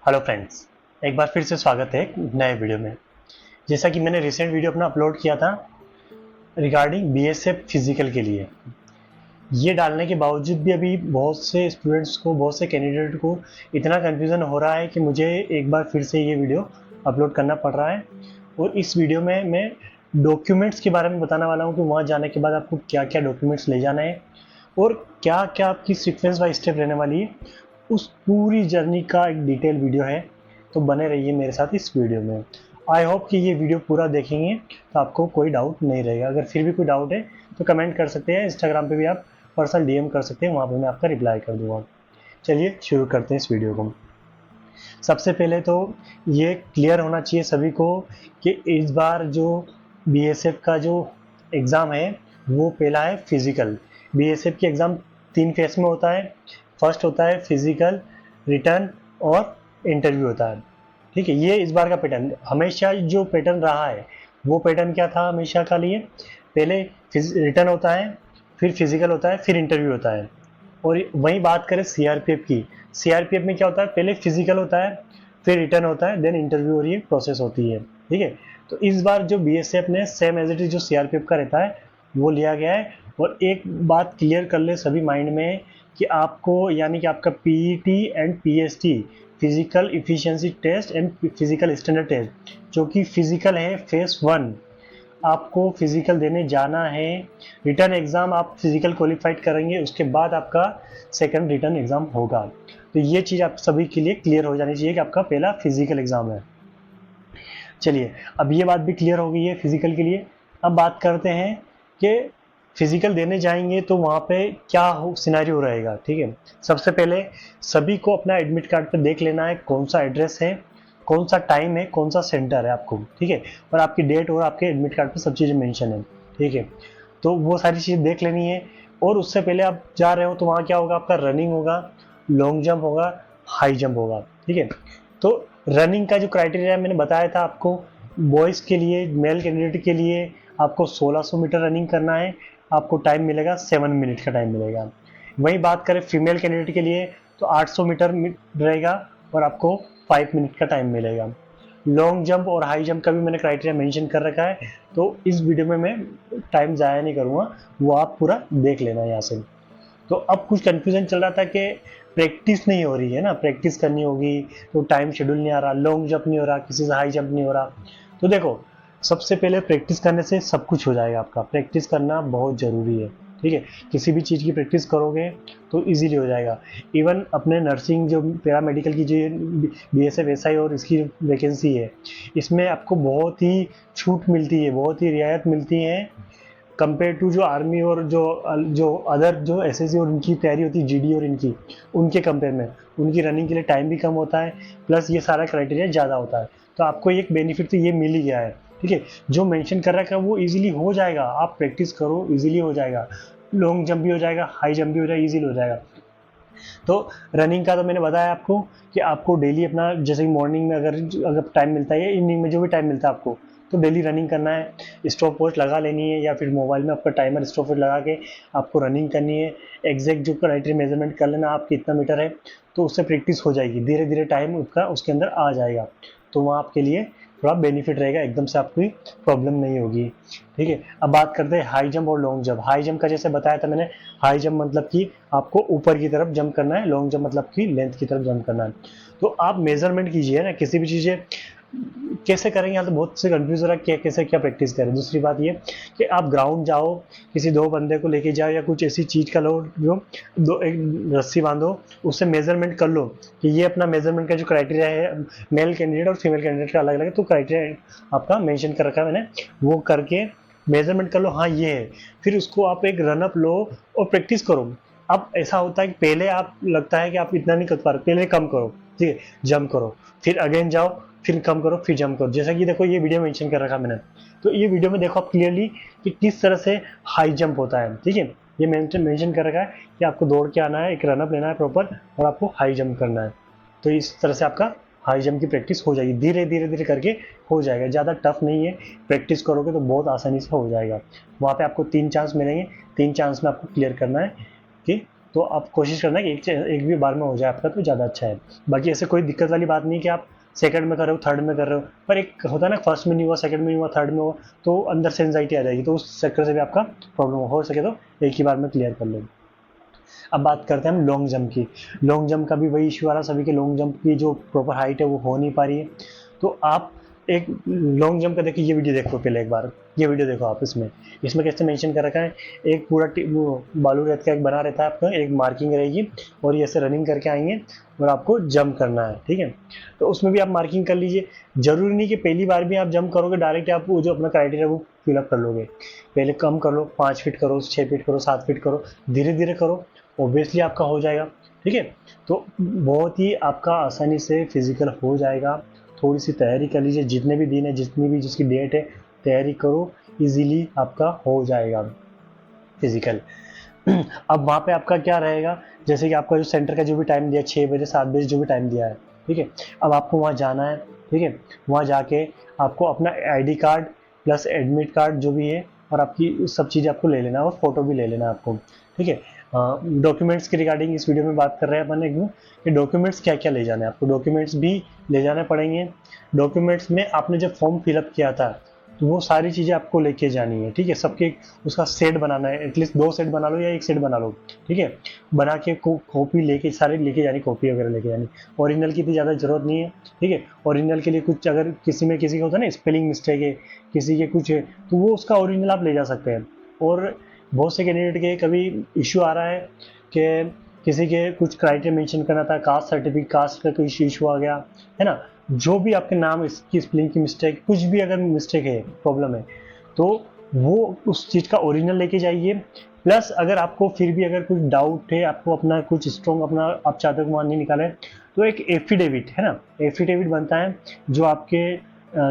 Hello friends, एक बार फिर से स्वागत है एक नए वीडियो में। जैसा कि मैंने रिसेंट वीडियो अपना अपलोड किया था रिगार्डिंग बीएसएफ फिजिकल के लिए, ये डालने के बावजूद भी अभी बहुत से स्टूडेंट्स को, बहुत से कैंडिडेट को इतना कन्फ्यूज़न हो रहा है कि मुझे एक बार फिर से ये वीडियो अपलोड करना पड़ रहा है। और इस वीडियो में मैं डॉक्यूमेंट्स के बारे में बताने वाला हूँ कि वहाँ जाने के बाद आपको क्या क्या डॉक्यूमेंट्स ले जाना है और क्या क्या आपकी सीक्वेंस बाय स्टेप रहने वाली है। उस पूरी जर्नी का एक डिटेल वीडियो है, तो बने रहिए मेरे साथ इस वीडियो में। आई होप कि ये वीडियो पूरा देखेंगे तो आपको कोई डाउट नहीं रहेगा। अगर फिर भी कोई डाउट है तो कमेंट कर सकते हैं, इंस्टाग्राम पे भी आप पर्सनल डीएम कर सकते हैं, वहाँ पे मैं आपका रिप्लाई कर दूँगा। चलिए शुरू करते हैं इस वीडियो को। सबसे पहले तो ये क्लियर होना चाहिए सभी को कि इस बार जो बीएसएफ का जो एग्ज़ाम है वो पहला है फिज़िकल। बीएसएफ की एग्ज़ाम 3 फेस में होता है। फर्स्ट होता है फिज़िकल, रिटर्न और इंटरव्यू होता है। ठीक है, ये इस बार का पैटर्न हमेशा जो पैटर्न रहा है वो पैटर्न क्या था हमेशा का लिए, पहले रिटर्न होता है, फिर फिज़िकल होता है, फिर इंटरव्यू होता है। और वहीं बात करें सीआरपीएफ की, सीआरपीएफ में क्या होता है, पहले फिजिकल होता है, फिर रिटर्न होता है, देन इंटरव्यू और ये प्रोसेस होती है। ठीक है, तो इस बार जो बीएसएफ ने सेम एज इट इज जो सीआरपीएफ का रहता है वो लिया गया है। और एक बात क्लियर कर ले सभी माइंड में कि आपको, यानी कि आपका PET and PST, physical efficiency test and physical standard test, जो कि फिजिकल है फेस 1, आपको फिजिकल देने जाना है। रिटर्न एग्ज़ाम आप फिजिकल क्वालिफाइड करेंगे, उसके बाद आपका सेकंड रिटर्न एग्ज़ाम होगा। तो ये चीज़ आप सभी के लिए क्लियर हो जानी चाहिए कि आपका पहला फिजिकल एग्ज़ाम है। चलिए, अब ये बात भी क्लियर हो गई है फिजिकल के लिए। अब बात करते हैं कि फिजिकल देने जाएंगे तो वहाँ पे क्या सिनेरियो रहेगा। ठीक है, सबसे पहले सभी को अपना एडमिट कार्ड पे देख लेना है कौन सा एड्रेस है, कौन सा टाइम है, कौन सा सेंटर है आपको। ठीक है, और आपकी डेट और आपके एडमिट कार्ड पे सब चीज़ें मेंशन है। ठीक है, तो वो सारी चीज़ देख लेनी है। और उससे पहले आप जा रहे हो तो वहाँ क्या होगा, आपका रनिंग होगा, लॉन्ग जंप होगा, हाई जंप होगा। ठीक है, तो रनिंग का जो क्राइटेरिया मैंने बताया था आपको, बॉयज़ के लिए, मेल कैंडिडेट के लिए आपको 1600 मीटर रनिंग करना है, आपको टाइम मिलेगा 7 मिनट का टाइम मिलेगा। वहीं बात करें फीमेल कैंडिडेट के लिए तो 800 मीटर रहेगा और आपको 5 मिनट का टाइम मिलेगा। लॉन्ग जंप और हाई जंप का भी मैंने क्राइटेरिया मेंशन कर रखा है, तो इस वीडियो में मैं टाइम ज़ाया नहीं करूँगा, वो आप पूरा देख लेना यहाँ से। तो अब कुछ कन्फ्यूजन चल रहा था कि प्रैक्टिस नहीं हो रही है ना, प्रैक्टिस करनी होगी तो टाइम शेड्यूल नहीं आ रहा, लॉन्ग जंप नहीं हो रहा, किसी से हाई जंप नहीं हो रहा। तो देखो, सबसे पहले प्रैक्टिस करने से सब कुछ हो जाएगा। आपका प्रैक्टिस करना बहुत ज़रूरी है। ठीक है, किसी भी चीज़ की प्रैक्टिस करोगे तो इजीली हो जाएगा। इवन अपने नर्सिंग जो पैरामेडिकल की जो बीएसएफ एसआई और इसकी वैकेंसी है, इसमें आपको बहुत ही छूट मिलती है, बहुत ही रियायत मिलती है कंपेयर टू जो आर्मी और जो अदर जो एसएससी और उनकी तैयारी होती है, जीडी और इनकी, उनके कंपेयर में उनकी रनिंग के लिए टाइम भी कम होता है, प्लस ये सारा क्राइटेरिया ज़्यादा होता है। तो आपको एक बेनिफिट तो ये मिल ही गया है। ठीक है, जो मेंशन कर रखा है वो इजीली हो जाएगा, आप प्रैक्टिस करो इजीली हो जाएगा, लॉन्ग जंप भी हो जाएगा, हाई जंप भी हो जाएगा, इजीली हो जाएगा। तो रनिंग का तो मैंने बताया आपको कि आपको डेली अपना, जैसे कि मॉर्निंग में अगर टाइम मिलता है या इवनिंग में जो भी टाइम मिलता है आपको, तो डेली रनिंग करना है। स्टॉप वॉच लगा लेनी है या फिर मोबाइल में आपका टाइमर स्टॉप वॉच लगा के आपको रनिंग करनी है। एग्जैक्ट जो क्राइटेरिया मेजरमेंट कर लेना आप कितना मीटर है, तो उससे प्रैक्टिस हो जाएगी, धीरे धीरे टाइम उसका उसके अंदर आ जाएगा। तो वहाँ आपके लिए थोड़ा बेनिफिट रहेगा, एकदम से आपको प्रॉब्लम नहीं होगी। ठीक है, अब बात करते हैं हाई जंप और लॉन्ग जंप। हाई जंप का जैसे बताया था मैंने, हाई जंप मतलब कि आपको ऊपर की तरफ जंप करना है, लॉन्ग जंप मतलब कि लेंथ की तरफ जंप करना है। तो आप मेजरमेंट कीजिए ना, किसी भी चीज़ें कैसे करेंगे, यहाँ तो बहुत से कंफ्यूज हो रहा है क्या कैसे क्या प्रैक्टिस करें। दूसरी बात ये कि आप ग्राउंड जाओ, किसी 2 बंदे को लेके जाओ या कुछ ऐसी चीज़ का लो जो एक रस्सी बांधो, उससे मेजरमेंट कर लो कि ये अपना मेजरमेंट का जो क्राइटेरिया है, मेल कैंडिडेट और फीमेल कैंडिडेट का अलग अलग है, तो क्राइटेरिया आपका मेंशन कर रखा है मैंने, वो करके मेजरमेंट कर लो, हाँ ये है। फिर उसको आप एक रनअप लो और प्रैक्टिस करो। अब ऐसा होता है कि पहले आप लगता है कि आप इतना नहीं कर पा रहे, पहले कम करो, ठीक है, जंप करो, फिर अगेन जाओ, फिर कम करो, फिर जंप करो। जैसा कि देखो ये वीडियो मेंशन कर रखा मैंने, तो ये वीडियो में देखो आप क्लियरली कि किस तरह से हाई जंप होता है। ठीक है, ये मेंशन कर रखा है कि आपको दौड़ के आना है, एक रनअप लेना है प्रॉपर और आपको हाई जंप करना है। तो इस तरह से आपका हाई जंप की प्रैक्टिस हो जाएगी, धीरे धीरे धीरे करके हो जाएगा, ज़्यादा टफ नहीं है। प्रैक्टिस करोगे तो बहुत आसानी से हो जाएगा। वहाँ पे आपको 3 चांस मिलेंगे, 3 चांस में आपको क्लियर करना है कि तो आप कोशिश करना कि एक भी बार में हो जाए आपका तो ज़्यादा अच्छा है। बाकी ऐसे कोई दिक्कत वाली बात नहीं कि आप सेकंड में कर रहे हो, थर्ड में कर रहे हो, पर एक होता है ना, फर्स्ट में नहीं हुआ, सेकंड में नहीं हुआ, थर्ड में हुआ, तो अंदर से एंजाइटी आ जाएगी, तो उस चक्कर से भी आपका प्रॉब्लम हो सके तो एक ही बार में क्लियर कर लो। अब बात करते हैं हम लॉन्ग जंप की। लॉन्ग जंप का भी वही इशू आ रहा है सभी के, लॉन्ग जंप की जो प्रॉपर हाइट है वो हो नहीं पा रही है। तो आप एक लॉन्ग जंप का देखिए, ये वीडियो देखो पहले एक बार, ये वीडियो देखो आप। इसमें कैसे मेंशन कर रखा है, एक पूरा वो बालू रेत का एक बना रहता है आपका, एक मार्किंग रहेगी और ये ऐसे रनिंग करके आएंगे और आपको जंप करना है, ठीक है। तो उसमें भी आप मार्किंग कर लीजिए। जरूरी नहीं कि पहली बार भी आप जंप करोगे डायरेक्ट आप वो जो अपना क्राइटेरिया वो फिलअप कर लोगे। पहले कम कर लो, 5 फीट करो, 6 फीट करो, 7 फीट करो, धीरे धीरे करो, ऑब्वियसली आपका हो जाएगा, ठीक है। तो बहुत ही आपका आसानी से फिजिकल हो जाएगा। थोड़ी सी तैयारी कर लीजिए, जितने भी दिन है, जितनी भी जिसकी डेट है, तैयारी करो, इजीली आपका हो जाएगा फिजिकल। अब वहाँ पे आपका क्या रहेगा, जैसे कि आपका जो सेंटर का जो भी टाइम दिया, 6 बजे 7 बजे जो भी टाइम दिया है, ठीक है। अब आपको वहाँ जाना है, ठीक है। वहाँ जाके आपको अपना ID card plus admit card जो भी है और आपकी सब चीज़ें आपको ले लेना है और फोटो भी ले लेना है आपको, ठीक है। डॉक्यूमेंट्स के रिगार्डिंग इस वीडियो में बात कर रहे हैं अपन एकदम कि डॉक्यूमेंट्स क्या क्या ले जाने हैं आपको। डॉक्यूमेंट्स भी ले जाने पड़ेंगे। डॉक्यूमेंट्स में आपने जब फॉर्म फिलअप किया था तो वो सारी चीज़ें आपको लेके जानी है, ठीक है। सबके उसका सेट बनाना है, एटलीस्ट 2 सेट बना लो या 1 सेट बना लो, ठीक है। बना के कॉपी लेके सारे लेके जानी, कॉपी वगैरह लेके जानी। ओरिजिनल की इतनी ज़्यादा जरूरत नहीं है, ठीक है। ओरिजिनल के लिए कुछ अगर किसी का होता है ना स्पेलिंग मिस्टेक है, किसी के कुछ है, तो वो उसका ओरिजिनल आप ले जा सकते हैं। और बहुत से कैंडिडेट के कभी इशू आ रहा है कि किसी के कुछ क्राइटेरिया मेंशन करना था, कास्ट सर्टिफिकेट, कास्ट का कोई इशू आ गया है ना, जो भी आपके नाम इसकी स्पेलिंग की मिस्टेक, कुछ भी अगर मिस्टेक है, प्रॉब्लम है, तो वो उस चीज़ का ओरिजिनल लेके जाइए। प्लस अगर आपको फिर भी अगर कुछ डाउट है, आपको अपना कुछ स्ट्रॉन्ग अपना आप चाहते हो मान नहीं निकाले, तो एक एफिडेविट है ना, एफिडेविट बनता है जो आपके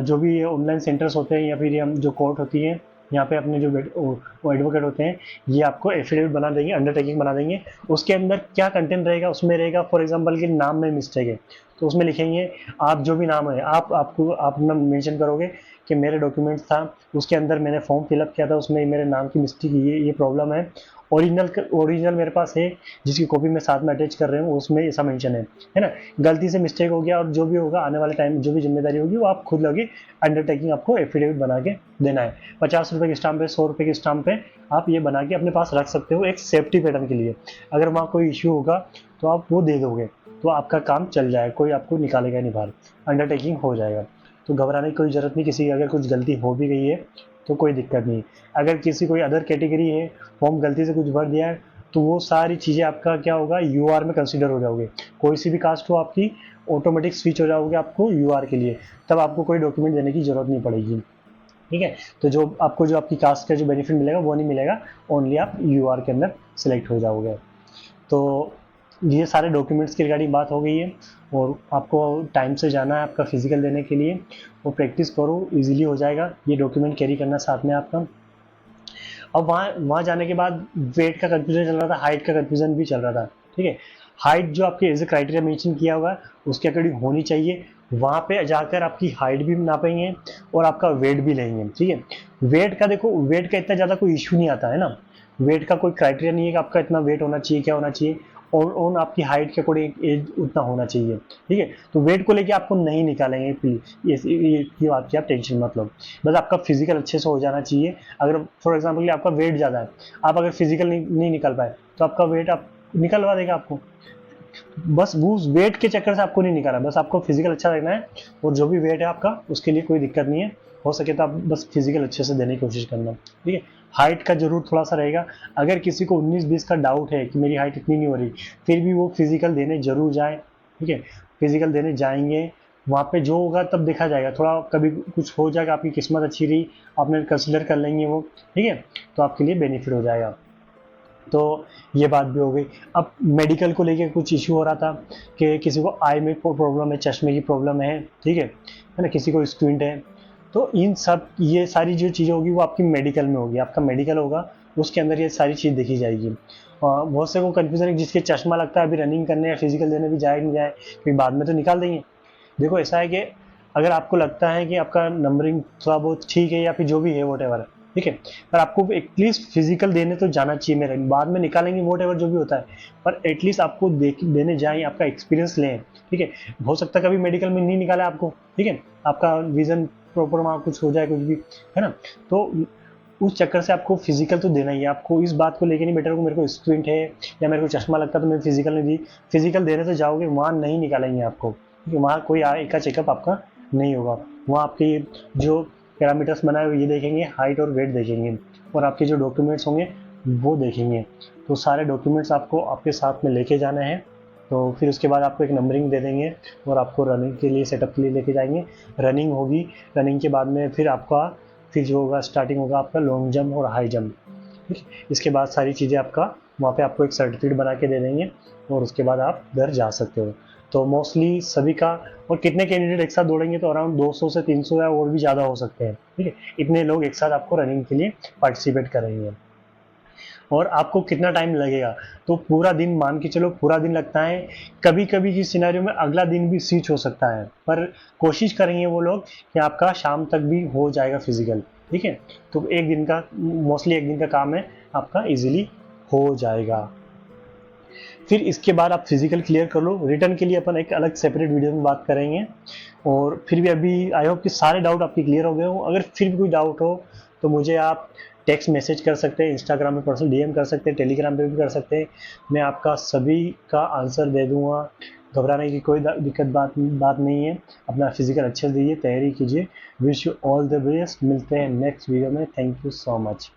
जो भी ऑनलाइन सेंटर्स होते हैं या फिर हम जो कोर्ट होती है यहाँ पे अपने जो एडवोकेट होते हैं, ये आपको एफिडेविट बना देंगे, अंडरटेकिंग बना देंगे। उसके अंदर क्या कंटेंट रहेगा, उसमें रहेगा फॉर एग्जांपल कि नाम में मिस्टेक है तो उसमें लिखेंगे आप जो भी नाम है आप अपना मेंशन करोगे कि मेरे डॉक्यूमेंट्स था उसके अंदर मैंने फॉर्म फिलअप किया था, उसमें मेरे नाम की मिस्टेक ये प्रॉब्लम है। ओरिजिनल मेरे पास है जिसकी कॉपी मैं साथ में अटैच कर रहा हूँ, उसमें ऐसा मेंशन है ना। गलती से मिस्टेक हो गया और जो भी होगा आने वाले टाइम जो भी जिम्मेदारी होगी वो आप खुद लोगे। अंडरटेकिंग आपको एफिडेविट बना के देना है। 50 रुपये के स्टाम्प पे, 100 रुपये के स्टाम्प पे आप ये बना के अपने पास रख सकते हो एक सेफ्टी पैटर्न के लिए। अगर वहाँ कोई इश्यू होगा तो आप वो दे दोगे तो आपका काम चल जाएगा, कोई आपको निकालेगा नहीं बाहर, अंडरटेकिंग हो जाएगा। तो घबराने की कोई ज़रूरत नहीं, किसी अगर कुछ गलती हो भी गई है तो कोई दिक्कत नहीं। अगर किसी कोई अदर कैटेगरी है, फॉर्म गलती से कुछ भर दिया है, तो वो सारी चीज़ें आपका क्या होगा, यूआर में कंसीडर हो जाओगे। कोई सी भी कास्ट हो आपकी, ऑटोमेटिक स्विच हो जाओगे आपको यूआर के लिए, तब आपको कोई डॉक्यूमेंट देने की ज़रूरत नहीं पड़ेगी, ठीक है। तो जो आपकी कास्ट का जो बेनिफिट मिलेगा वो नहीं मिलेगा, ओनली आप यूआर के अंदर सेलेक्ट हो जाओगे। तो ये सारे डॉक्यूमेंट्स की रिगार्डिंग बात हो गई है। और आपको टाइम से जाना है आपका फिजिकल देने के लिए, और प्रैक्टिस करो, इजीली हो जाएगा। ये डॉक्यूमेंट कैरी करना साथ में आपका। अब वहाँ जाने के बाद वेट का कंफ्यूजन चल रहा था, हाइट का कंफ्यूजन भी चल रहा था, ठीक है। हाइट जो आपके एज ए क्राइटेरिया मेंशन किया हुआ है उसके अकॉर्डिंग होनी चाहिए। वहाँ पे जाकर आपकी हाइट भी नापेंगे और आपका वेट भी लेंगे, ठीक है। वेट का देखो, वेट का इतना ज़्यादा कोई इशू नहीं आता है ना, वेट का कोई क्राइटेरिया नहीं है कि आपका इतना वेट होना चाहिए, क्या होना चाहिए, और आपकी हाइट के अकॉर्डिंग एज उतना होना चाहिए, ठीक है। तो वेट को लेके आपको नहीं निकालेंगे प्लीज, ये बात की आप टेंशन मत लो। बस आपका फिजिकल अच्छे से हो जाना चाहिए। अगर फॉर एग्जांपल आपका वेट ज़्यादा है, आप अगर फिजिकल नहीं निकल पाए तो आपका वेट आप निकलवा देगा आपको। बस वो वेट के चक्कर से आपको नहीं निकाला, बस आपको फिजिकल अच्छा रखना है। और जो भी वेट है आपका उसके लिए कोई दिक्कत नहीं है, हो सके तो आप बस फिजिकल अच्छे से देने की कोशिश करना, ठीक है। हाइट का जरूर थोड़ा सा रहेगा। अगर किसी को 19-20 का डाउट है कि मेरी हाइट इतनी नहीं हो रही, फिर भी वो फिजिकल देने जरूर जाए, ठीक है। फिजिकल देने जाएंगे, वहाँ पे जो होगा तब देखा जाएगा। थोड़ा कभी कुछ हो जाएगा, आपकी किस्मत अच्छी रही, आपने कंसिडर कर लेंगे वो, ठीक है, तो आपके लिए बेनिफिट हो जाएगा। तो ये बात भी हो गई। अब मेडिकल को लेके कुछ इशू हो रहा था कि किसी को आई में प्रॉब्लम है, चश्मे की प्रॉब्लम है, ठीक है ना, किसी को स्क्विंट है। तो इन सब ये सारी जो चीज़ें होगी वो आपकी मेडिकल में होगी, आपका मेडिकल होगा उसके अंदर ये सारी चीज़ देखी जाएगी। बहुत से को कन्फ्यूजन है, जिसके चश्मा लगता है अभी रनिंग करने या फिजिकल देने भी जाए नहीं जाए, फिर बाद में तो निकाल देंगे। देखो ऐसा है कि अगर आपको लगता है कि आपका नंबरिंग थोड़ा बहुत ठीक है या फिर जो भी है वॉटेवर, ठीक है। पर आपको एटलीस्ट फिजिकल देने तो जाना चाहिए, मेरे बाद में निकालेंगे वोट एवर जो भी होता है, पर एटलीस्ट आपको देने जाएं, आपका एक्सपीरियंस लें, ठीक है। हो सकता है कभी मेडिकल में नहीं निकाला आपको, ठीक है, आपका विजन प्रॉपर वहाँ कुछ हो जाए, कुछ भी है ना, तो उस चक्कर से आपको फिजिकल तो देना ही है। आपको इस बात को लेके नहीं बेटर को मेरे को स्क्विंट है या मेरे को चश्मा लगता तो मैं फिजिकल नहीं दी, फिजिकल देने तो जाओगे वहाँ नहीं निकालेंगे आपको, क्योंकि वहाँ कोई एक का चेकअप आपका नहीं होगा। वहाँ आपके जो पैरामीटर्स बनाए हुए ये देखेंगे, हाइट और वेट देखेंगे, और आपके जो डॉक्यूमेंट्स होंगे वो देखेंगे। तो सारे डॉक्यूमेंट्स आपको आपके साथ में लेके जाने हैं। तो फिर उसके बाद आपको एक नंबरिंग दे देंगे और आपको रनिंग के लिए, सेटअप के लिए लेके जाएंगे। रनिंग होगी, रनिंग के बाद में फिर जो होगा स्टार्टिंग होगा आपका लॉन्ग जंप और हाई जंप, ठीक है। इसके बाद सारी चीज़ें आपका वहाँ पे आपको एक सर्टिफिकेट बना के दे देंगे और उसके बाद आप घर जा सकते हो। तो मोस्टली सभी का, और कितने कैंडिडेट एक साथ दौड़ेंगे तो अराउंड 200 से 300 या और भी ज़्यादा हो सकते हैं, ठीक है। इतने लोग एक साथ आपको रनिंग के लिए पार्टिसिपेट करेंगे। और आपको कितना टाइम लगेगा, तो पूरा दिन मान के चलो, पूरा दिन लगता है। कभी कभी की सिनेरियो में अगला दिन भी स्विच हो सकता है, पर कोशिश करेंगे वो लोग कि आपका शाम तक भी हो जाएगा फिजिकल, ठीक है। तो एक दिन का, मोस्टली एक दिन का काम है आपका, इजीली हो जाएगा। फिर इसके बाद आप फिजिकल क्लियर कर लो, रिटर्न के लिए अपन एक अलग सेपरेट वीडियो में बात करेंगे। और फिर भी अभी आई होप कि सारे डाउट आपके क्लियर हो गए हो। अगर फिर भी कोई डाउट हो तो मुझे आप टेक्स्ट मैसेज कर सकते हैं, इंस्टाग्राम में पर्सनल डीएम कर सकते हैं, टेलीग्राम पे भी कर सकते हैं। मैं आपका सभी का आंसर दे दूंगा, घबराने की कोई दिक्कत बात नहीं है। अपना फिजिकल अच्छे से दीजिए, तैयारी कीजिए। Wish you all the best. मिलते हैं नेक्स्ट वीडियो में। Thank you so much.